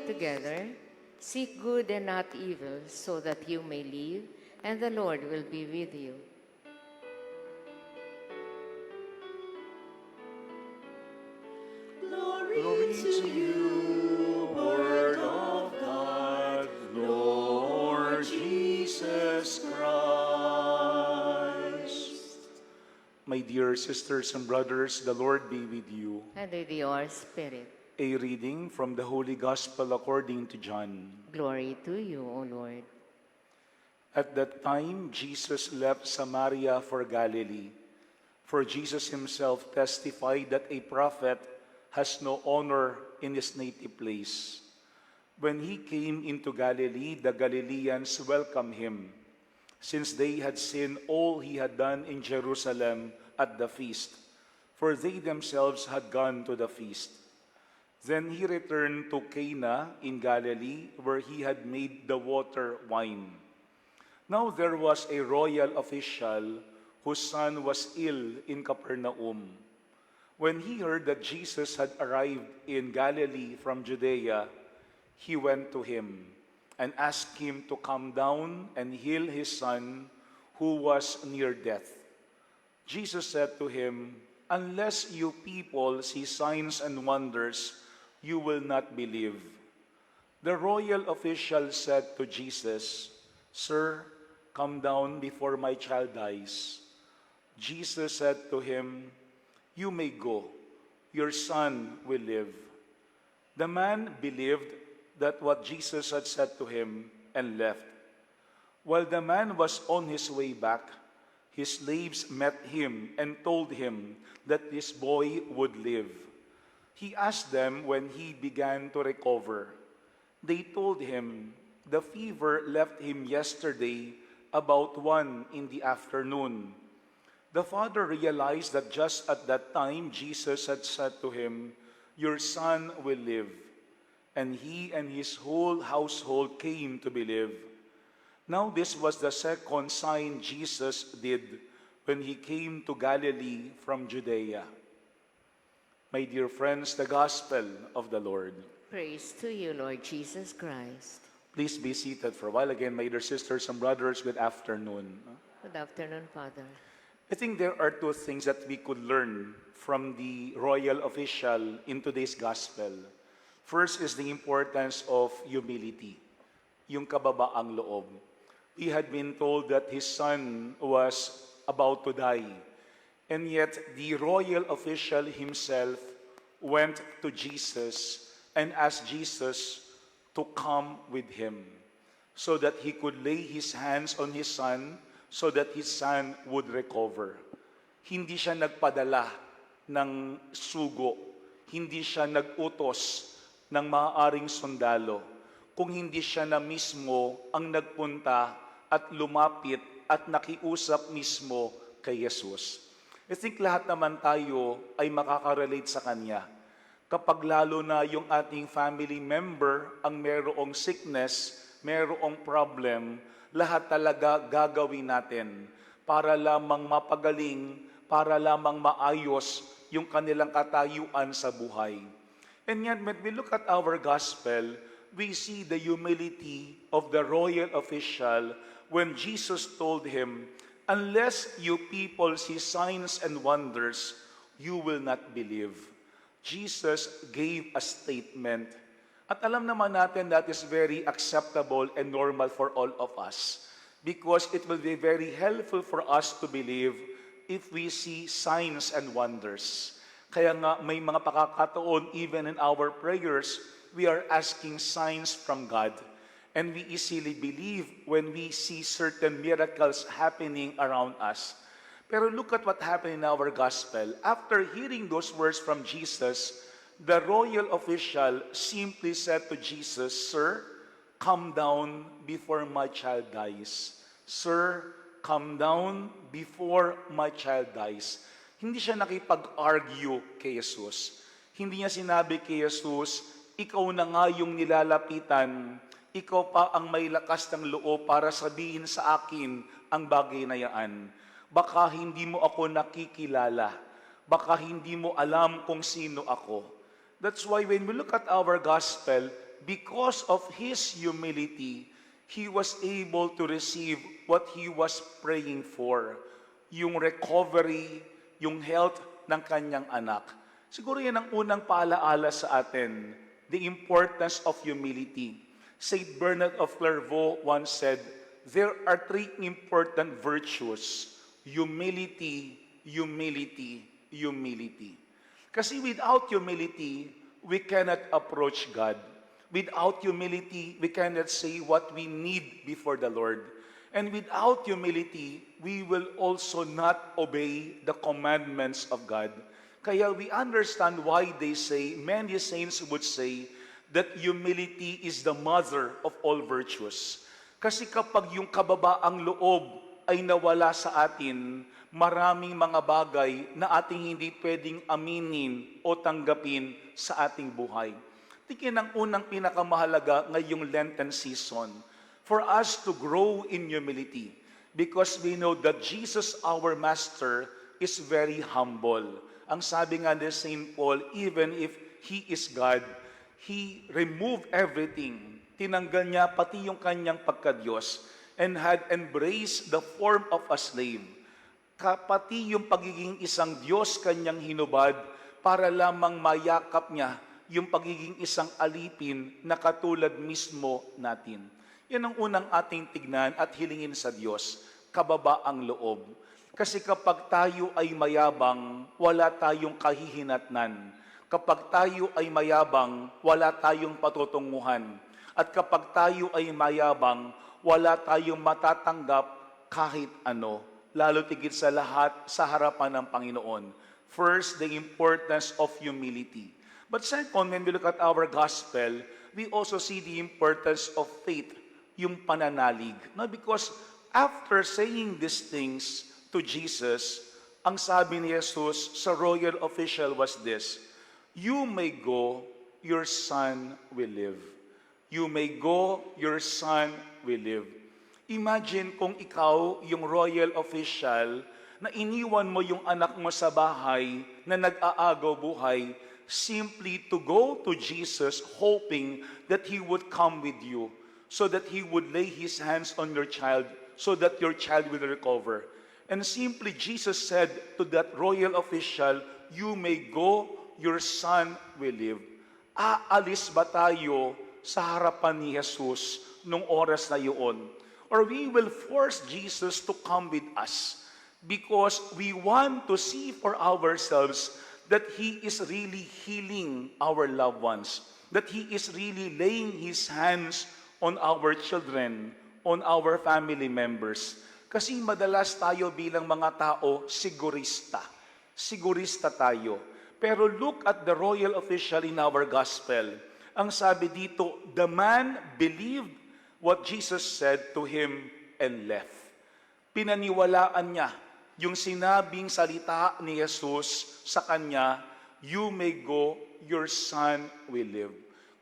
together, seek good and not evil, so that you may live, and the Lord will be with you. Glory to you, Word of God, Lord Jesus Christ. My dear sisters and brothers, the Lord be with you. And with your spirit. A reading from the Holy Gospel according to John. Glory to you, O Lord. At that time, Jesus left Samaria for Galilee. For Jesus himself testified that a prophet has no honor in his native place. When he came into Galilee, the Galileans welcomed him, since they had seen all he had done in Jerusalem at the feast, for they themselves had gone to the feast. Then he returned to Cana in Galilee, where he had made the water wine. Now there was a royal official whose son was ill in Capernaum. When he heard that Jesus had arrived in Galilee from Judea, he went to him and asked him to come down and heal his son, who was near death. Jesus said to him, "Unless you people see signs and wonders, you will not believe." The royal official said to Jesus, "Sir, come down before my child dies." Jesus said to him, "You may go. Your son will live." The man believed that what Jesus had said to him and left. While the man was on his way back, his slaves met him and told him that this boy would live. He asked them when he began to recover. They told him, "The fever left him yesterday about 1 in the afternoon." The father realized that just at that time Jesus had said to him, "Your son will live." And he and his whole household came to believe. Now this was the second sign Jesus did when he came to Galilee from Judea. My dear friends, the Gospel of the Lord. Praise to you, Lord Jesus Christ. Please be seated for a while. Again, my dear sisters and brothers, good afternoon. Good afternoon, Father. I think there are two things that we could learn from the royal official in today's gospel. First is the importance of humility, yung kababaang loob. He had been told that his son was about to die, and yet the royal official himself went to Jesus and asked Jesus to come with him so that he could lay his hands on his son so that his son would recover. Hindi siya nagpadala ng sugo. Hindi siya nagutos ng maaaring sundalo. Kung hindi siya na mismo ang nagpunta at lumapit at nakiusap mismo kay Jesus. I think lahat naman tayo ay makaka-relate sa Kanya. Kapag lalo na yung ating family member ang merong sickness, merong problem, lahat talaga gagawin natin para lamang mapagaling, para lamang maayos yung kanilang katayuan sa buhay. And yet, when we look at our gospel, we see the humility of the royal official when Jesus told him, "Unless you people see signs and wonders, you will not believe." Jesus gave a statement. At alam naman natin that is very acceptable and normal for all of us because it will be very helpful for us to believe if we see signs and wonders. Kaya nga may mga pakakataon even in our prayers, we are asking signs from God. And we easily believe when we see certain miracles happening around us. Pero look at what happened in our gospel. After hearing those words from Jesus, the royal official simply said to Jesus, "Sir, come down before my child dies." Sir, come down before my child dies. Hindi siya nakipag-argue kay Jesus. Hindi niya sinabi kay Jesus, "Ikaw na nga yung nilalapitan, ikaw pa ang may lakas ng loob para sabihin sa akin ang bagay na yan. Baka hindi mo ako nakikilala. Baka hindi mo alam kung sino ako." That's why when we look at our gospel, because of his humility, he was able to receive what he was praying for, yung recovery, yung health ng kanyang anak. Siguro yan ang unang paalaala sa atin, the importance of humility. Saint Bernard of Clairvaux once said, there are three important virtues: humility, humility, humility. Kasi without humility, we cannot approach God. Without humility, we cannot say what we need before the Lord. And without humility, we will also not obey the commandments of God. Kaya we understand why they say, many saints would say, that humility is the mother of all virtues. Kasi kapag yung kababaang loob ay nawala sa atin, maraming mga bagay na ating hindi pwedeng aminin o tanggapin sa ating buhay. Tingin ang unang pinakamahalaga ngayong Lenten season, for us to grow in humility, because we know that Jesus, our Master, is very humble. Ang sabi nga ni St. Paul, even if He is God, He removed everything. Tinanggal niya pati yung kanyang pagka-Diyos and had embraced the form of a slave. Pati yung pagiging isang Diyos kanyang hinubad para lamang mayakap niya yung pagiging isang alipin na katulad mismo natin. Yan ang unang ating tignan at hilingin sa Diyos, kababaang loob. Kasi kapag tayo ay mayabang, wala tayong kahihinatnan. Kapag tayo ay mayabang, wala tayong patutunguhan. At kapag tayo ay mayabang, wala tayong matatanggap kahit ano. Lalo tigit sa lahat sa harapan ng Panginoon. First, the importance of humility. But second, when we look at our gospel, we also see the importance of faith, yung pananalig. No? Because after saying these things to Jesus, ang sabi ni Jesus sa royal official was this, "You may go, your son will live. You may go, your son will live." Imagine kung ikaw, yung royal official, na iniwan mo yung anak mo sa bahay na nag-aagaw buhay, simply to go to Jesus hoping that He would come with you, so that He would lay His hands on your child, so that your child will recover. And simply Jesus said to that royal official, "You may go, your son will live." Aalis ba tayo sa harapan ni Jesus nung oras na yun? Or we will force Jesus to come with us because we want to see for ourselves that He is really healing our loved ones, that He is really laying His hands on our children, on our family members. Kasi madalas tayo bilang mga tao, sigurista. Sigurista tayo. Pero look at the royal official in our gospel. Ang sabi dito, the man believed what Jesus said to him and left. Pinaniwalaan niya yung sinabing salita ni Jesus sa kanya, "You may go, your son will live."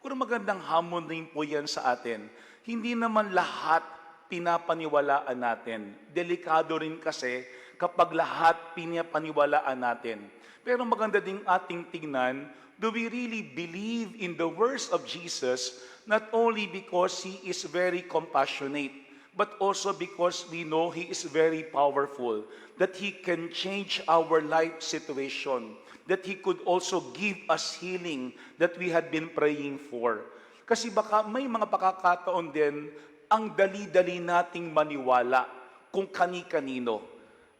Kung magandang hamon rin po yan sa atin. Hindi naman lahat pinapaniwalaan natin. Delikado rin kasi kapag lahat pinapaniwalaan natin. Pero maganda ding ating tingnan, do we really believe in the words of Jesus, not only because He is very compassionate, but also because we know He is very powerful, that He can change our life situation, that He could also give us healing that we had been praying for. Kasi baka may mga pagkakataon din, ang dali-dali nating maniwala kung kani-kanino.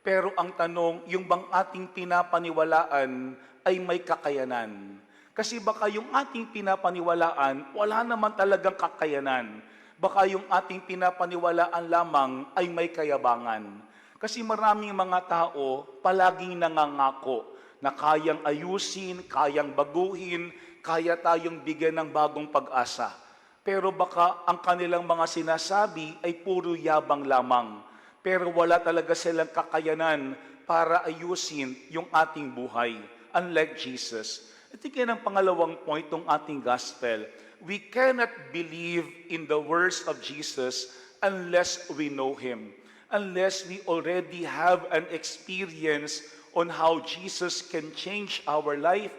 Pero ang tanong, yung bang ating pinapaniwalaan ay may kakayanan? Kasi baka yung ating pinapaniwalaan, wala naman talagang kakayanan. Baka yung ating pinapaniwalaan lamang ay may kayabangan. Kasi maraming mga tao palaging nangangako na kayang ayusin, kayang baguhin, kaya tayong bigyan ng bagong pag-asa. Pero baka ang kanilang mga sinasabi ay puro yabang lamang. Pero wala talaga silang kakayanan para ayusin yung ating buhay. Unlike Jesus. Ito yan ang pangalawang point ng ating gospel. We cannot believe in the words of Jesus unless we know Him. Unless we already have an experience on how Jesus can change our life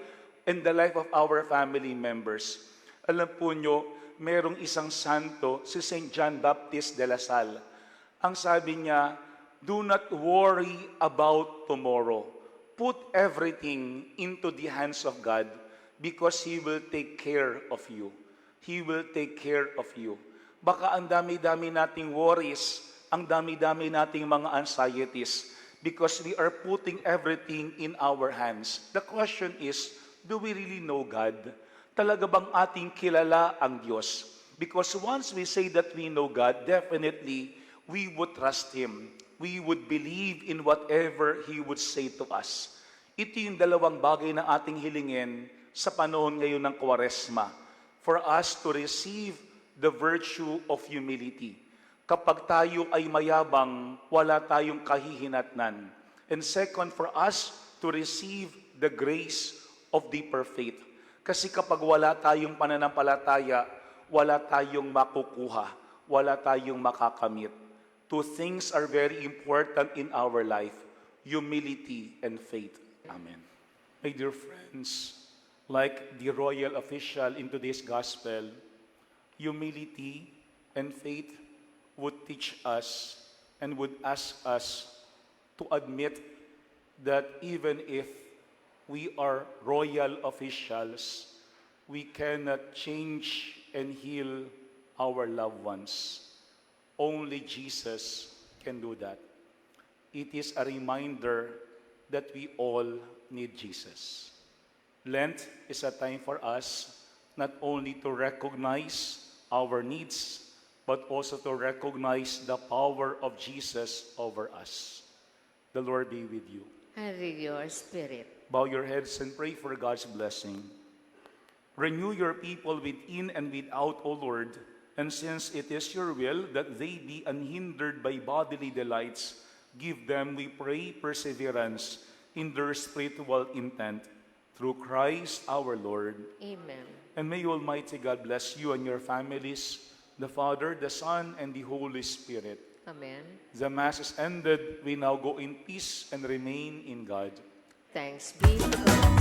and the life of our family members. Alam po nyo, merong isang santo, si St. John Baptist de la Salle. Ang sabi niya, do not worry about tomorrow. Put everything into the hands of God because He will take care of you. He will take care of you. Baka ang dami-dami nating worries, ang dami-dami nating mga anxieties because we are putting everything in our hands. The question is, do we really know God? Talaga bang ating kilala ang Diyos? Because once we say that we know God, definitely we would trust Him. We would believe in whatever He would say to us. Ito yung dalawang bagay na ating hilingin sa panahon ngayon ng Kwaresma. For us to receive the virtue of humility. Kapag tayo ay mayabang, wala tayong kahihinatnan. And second, for us to receive the grace of deeper faith. Kasi kapag wala tayong pananampalataya, wala tayong makukuha, wala tayong makakamit. Two things are very important in our life, humility and faith. Amen. My dear friends, like the royal official in today's gospel, humility and faith would teach us and would ask us to admit that even if we are royal officials, we cannot change and heal our loved ones. Only Jesus can do that. It is a reminder that we all need Jesus. Lent is a time for us not only to recognize our needs, but also to recognize the power of Jesus over us. The Lord be with you. And with your spirit. Bow your heads and pray for God's blessing. Renew your people within and without, O Lord, and since it is your will that they be unhindered by bodily delights, give them, we pray, perseverance in their spiritual intent. Through Christ our Lord. Amen. And may Almighty God bless you and your families, the Father, the Son, and the Holy Spirit. Amen. The Mass is ended. We now go in peace and remain in God. Thanks be to God.